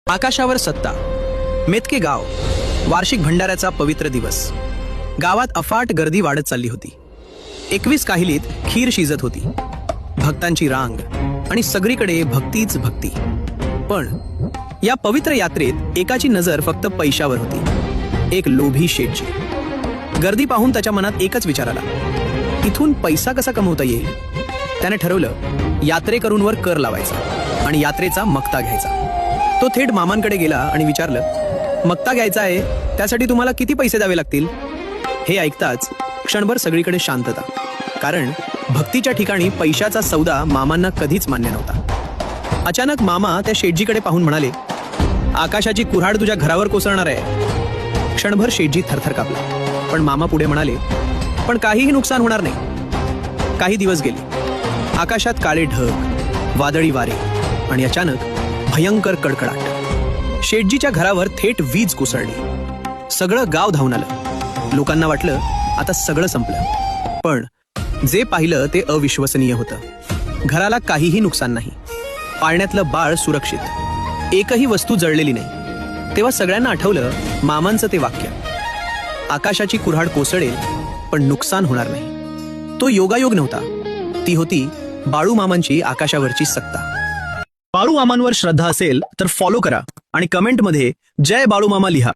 आकाशावर सत्ता. मेतके गाव. वार्षिक भंडाऱ्याचा पवित्र दिवस. गावात अफाट गर्दी वाढत चालली होती. 21 काहिलीत खीर शिजत होती. भक्तांची रांग आणि सगळीकडे भक्तीच भक्ती. पण या पवित्र यात्रेत एकाची नजर फक्त पैशावर होती. एक लोभी शेठची. गर्दी पाहून त्याच्या मनात एकच विचार आला, इथून पैसा कसा कमवता येईल. त्याने ठरवलं, यात्रेकरूंवर कर लावायचा आणि यात्रेचा मक्ता घ्यायचा. तो थेट मामांकडे गेला आणि विचारलं, मक्ता घ्यायचा आहे, त्यासाठी तुम्हाला किती पैसे द्यावे लागतील. हे ऐकताच क्षणभर सगळीकडे शांतता. कारण भक्तीच्या ठिकाणी पैशाचा सौदा मामांना कधीच मान्य नव्हता. अचानक मामा त्या शेठजीकडे पाहून म्हणाले, आकाशाची कुऱ्हाड तुझ्या घरावर कोसळणार आहे. क्षणभर शेठजी थरथर कापला. पण मामा पुढे म्हणाले, पण काहीही नुकसान होणार नाही. काही दिवस गेले. आकाशात काळे ढग, वादळी वारे आणि अचानक भयंकर कडकडाट. शेठजीच्या घरावर थेट वीज कोसळली. सगळं गाव धावून आलं. लोकांना वाटलं आता सगळं संपलं. पण जे पाहिलं ते अविश्वसनीय होतं. घराला काहीही नुकसान नाही. पाळण्यातलं बाळ सुरक्षित. एकही वस्तू जळलेली नाही. तेव्हा सगळ्यांना आठवलं मामांचं ते वाक्य, आकाशाची कुऱ्हाड कोसळेल पण नुकसान होणार नाही. तो योगायोग नव्हता, ती होती बाळू मामांची आकाशावरची सत्ता. बाळू मामांवर श्रद्धा असेल तर फॉलो करा आणि कमेंटमध्ये जय बाळू मामा लिहा.